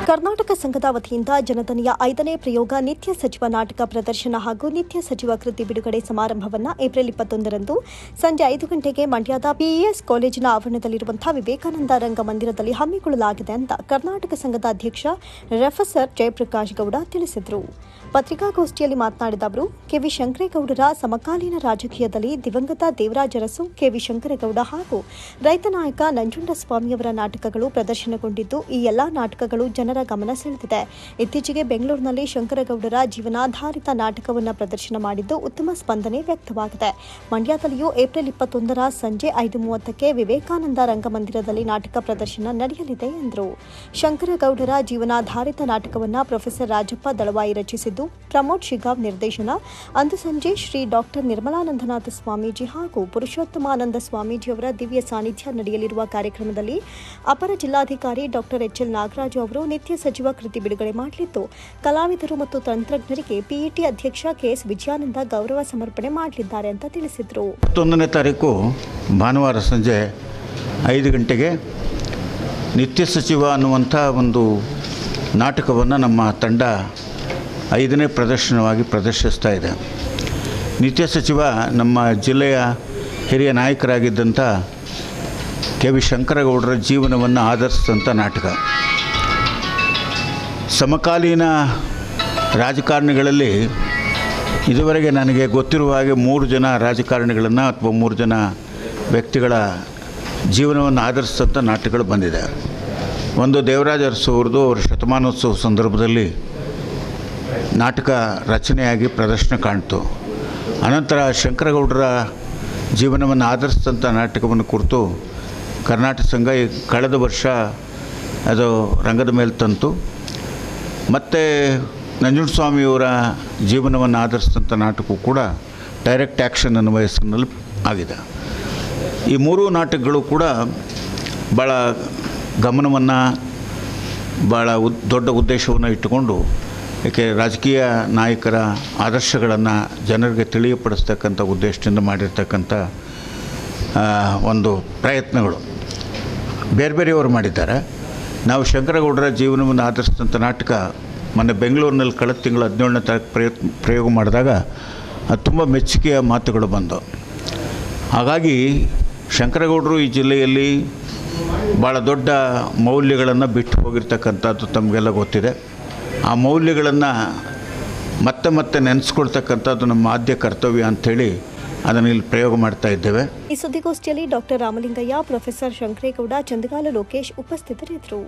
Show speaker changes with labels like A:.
A: ಕರ್ನಾಟಕ ಸಂಘದ ವತಿಯಿಂದ ಜನಧನಿಯ 5ನೇ ಪ್ರಯೋಗ ನಿತ್ಯ ಸಚಿವ ನಾಟಕ ಪ್ರದರ್ಶನ ಹಾಗೂ ನಿತ್ಯ ಸಚಿವ ಕೃತಿ ಬಿಡುಗಡೆ ಸಮಾರಂಭವನ್ನು ಏಪ್ರಿಲ್ 21ರಂದು ಸಂಜೆ 5 ಗಂಟೆಗೆ ಮಂಡ್ಯದ ಪಿಇಎಸ್ ಕಾಲೇಜಿನ ಆವರಣದಲ್ಲಿರುವಂತಹ ವಿವೇಕಾನಂದ ರಂಗಮಂದಿರದಲ್ಲಿ ಹಮ್ಮಿಕೊಳ್ಳಲಾಗಿದೆ ಅಂತ ಕರ್ನಾಟಕ ಸಂಘದ ಅಧ್ಯಕ್ಷ ಪ್ರೊಫೆಸರ್ ಜಯಪ್ರಕಾಶ್ ಗೌಡ ತಿಳಿಸಿದರು. ಪತ್ರಿಕಾಗೋಷ್ಠಿಯಲ್ಲಿ ಮಾತನಾಡಿದ ಅವರು, ಕೆವಿ ಶಂಕರೇಗೌಡರ ಸಮಕಾಲೀನ ರಾಜಕೀಯದಲ್ಲಿ ದಿವಂಗತ ದೇವರಾಜ ಅರಸು, ಕೆವಿ ಶಂಕರೇಗೌಡ ಹಾಗೂ ರೈತ ನಾಯಕ ನಂಜುಂಡಸ್ವಾಮಿಯವರ ನಾಟಕಗಳು ಪ್ರದರ್ಶನಗೊಂಡಿದ್ದು, ಈ ಎಲ್ಲಾ ನಾಟಕಗಳು ಜನರ ಗಮನ ಸೆಳೆದಿದೆ. ಇತ್ತೀಚೆಗೆ ಬೆಂಗಳೂರಿನಲ್ಲಿ ಶಂಕರೇಗೌಡರ ಜೀವನಾಧಾರಿತ ನಾಟಕವನ್ನು ಪ್ರದರ್ಶನ ಮಾಡಿದ್ದು ಉತ್ತಮ ಸ್ಪಂದನೆ ವ್ಯಕ್ತವಾಗಿದೆ. ಮಂಡ್ಯದಲ್ಲಿಯೂ ಏಪ್ರಿಲ್ 21ರ ಸಂಜೆ 5:30ಕ್ಕೆ ವಿವೇಕಾನಂದ ರಂಗಮಂದಿರದಲ್ಲಿ ನಾಟಕ ಪ್ರದರ್ಶನ ನಡೆಯಲಿದೆ ಎಂದರು. ಶಂಕರೇಗೌಡರ ಜೀವನಾಧಾರಿತ ನಾಟಕವನ್ನು ಪ್ರೊಫೆಸರ್ ರಾಜಪ್ಪ ದಳವಾಯಿ ರಚಿಸಿದ್ದು, ಪ್ರಮೋದ್ ಶಿಗಾವ್ ನಿರ್ದೇಶನ. ಅಂದು ಸಂಜೆ ಶ್ರೀ ಡಾಕ್ಟರ್ ನಿರ್ಮಲಾನಂದನಾಥ ಸ್ವಾಮೀಜಿ ಹಾಗೂ ಪುರುಷೋತ್ತಮಾನಂದ ಸ್ವಾಮೀಜಿಯವರ ದಿವ್ಯ ಸಾನ್ನಿಧ್ಯ ನಡೆಯಲಿರುವ ಕಾರ್ಯಕ್ರಮದಲ್ಲಿ ಅಪರ ಜಿಲ್ಲಾಧಿಕಾರಿ ಡಾಕ್ಟರ್ ಎಚ್ಎಲ್ ನಾಗರಾಜು ಅವರು ನಿತ್ಯ ಸಚಿವ ಕೃತಿ ಬಿಡುಗಡೆ ಮಾಡಲಿದ್ದು, ಕಲಾವಿದರು ಮತ್ತು ತಂತ್ರಜ್ಞರಿಗೆ ಪಿಇಟಿ ಅಧ್ಯಕ್ಷ ಕೆಎಸ್ ವಿಜಯಾನಂದ ಗೌರವ ಸಮರ್ಪಣೆ ಮಾಡಲಿದ್ದಾರೆ ಅಂತ ತಿಳಿಸಿದರು.
B: 21ನೇ ತಾರೀಕು ಭಾನುವಾರ ಸಂಜೆ 5 ಗಂಟೆಗೆ ನಿತ್ಯ ಸಚಿವ ಅನ್ನುವಂಥ ಒಂದು ನಾಟಕವನ್ನು ನಮ್ಮ ತಂಡ 5ನೇ ಪ್ರದರ್ಶನವಾಗಿ ಪ್ರದರ್ಶಿಸ್ತಾ ಇದೆ. ನಿತ್ಯ ಸಚಿವ ನಮ್ಮ ಜಿಲ್ಲೆಯ ಹಿರಿಯ ನಾಯಕರಾಗಿದ್ದಂಥ ಕೆವಿ ಶಂಕರೇಗೌಡರ ಜೀವನವನ್ನು ಆಧರಿಸಿದಂಥ ನಾಟಕ. ಸಮಕಾಲೀನ ರಾಜಕಾರಣಿಗಳಲ್ಲಿ ಇದುವರೆಗೆ ನನಗೆ ಗೊತ್ತಿರುವ ಹಾಗೆ 3 ಜನ ರಾಜಕಾರಣಿಗಳನ್ನು ಅಥವಾ 3 ಜನ ವ್ಯಕ್ತಿಗಳ ಜೀವನವನ್ನು ಆಧರಿಸಿದಂಥ ನಾಟಕಗಳು ಬಂದಿದೆ. ಒಂದು ದೇವರಾಜ ಅರಸು ಅವ್ರದ್ದು ಅವರ ಶತಮಾನೋತ್ಸವ ಸಂದರ್ಭದಲ್ಲಿ ನಾಟಕ ರಚನೆಯಾಗಿ ಪ್ರದರ್ಶನ ಕಾಣ್ತು. ಅನಂತರ ಶಂಕರೇಗೌಡರ ಜೀವನವನ್ನು ಆಧರಿಸಿದಂಥ ನಾಟಕವನ್ನು ಕುರಿತು ಕರ್ನಾಟಕ ಸಂಘ ಕಳೆದ ವರ್ಷ ಅದು ರಂಗದ ಮೇಲೆ ತಂತು. ಮತ್ತು ನಂಜುಂಡಸ್ವಾಮಿಯವರ ಜೀವನವನ್ನು ಆಧರಿಸಿದಂಥ ನಾಟಕವೂ ಕೂಡ ಡೈರೆಕ್ಟ್ ಆ್ಯಕ್ಷನ್ ಅನ್ನುವ ಹೆಸರಿನಲ್ಲಿ ಆಗಿದೆ. ಈ 3 ನಾಟಕಗಳು ಕೂಡ ಭಾಳ ಗಮನವನ್ನು, ಭಾಳ ದೊಡ್ಡ ಉದ್ದೇಶವನ್ನು ಇಟ್ಟುಕೊಂಡು, ಏಕೆ ರಾಜಕೀಯ ನಾಯಕರ ಆದರ್ಶಗಳನ್ನು ಜನರಿಗೆ ತಿಳಿಯಪಡಿಸ್ತಕ್ಕಂಥ ಉದ್ದೇಶದಿಂದ ಮಾಡಿರ್ತಕ್ಕಂಥ ಒಂದು ಪ್ರಯತ್ನಗಳು ಬೇರೆ ಬೇರೆಯವರು ಮಾಡಿದ್ದಾರೆ. ನಾವು ಶಂಕರೇಗೌಡರ ಜೀವನವನ್ನು ಆಧರಿಸಿದಂಥ ನಾಟಕ ಮೊನ್ನೆ ಬೆಂಗಳೂರಿನಲ್ಲಿ ಕಳೆದ ತಿಂಗಳು 17ನೇ ತಾರೀಕು ಪ್ರಯೋಗ ಮಾಡಿದಾಗ ಅದು ತುಂಬ ಮೆಚ್ಚುಗೆಯ ಮಾತುಗಳು ಬಂದವು. ಹಾಗಾಗಿ ಶಂಕರೇಗೌಡರು ಈ ಜಿಲ್ಲೆಯಲ್ಲಿ ಭಾಳ ದೊಡ್ಡ ಮೌಲ್ಯಗಳನ್ನು ಬಿಟ್ಟು ಹೋಗಿರ್ತಕ್ಕಂಥದ್ದು ತಮಗೆಲ್ಲ ಗೊತ್ತಿದೆ. ಆ ಮೌಲ್ಯಗಳನ್ನು ಮತ್ತೆ ಮತ್ತೆ ನೆನೆಸ್ಕೊಳ್ತಕ್ಕಂಥದ್ದು ನಮ್ಮ ಆದ್ಯ ಕರ್ತವ್ಯ ಅಂಥೇಳಿ ಅದನ್ನು ಇಲ್ಲಿ ಪ್ರಯೋಗ ಮಾಡ್ತಾ ಇದ್ದೇವೆ.
A: ಈ ಸುದ್ದಿಗೋಷ್ಠಿಯಲ್ಲಿ ಡಾಕ್ಟರ್ ರಾಮಲಿಂಗಯ್ಯ, ಪ್ರೊಫೆಸರ್ ಶಂಕರೇಗೌಡ, ಚಂದಗಾಲ ಲೋಕೇಶ್ ಉಪಸ್ಥಿತರಿದ್ದರು.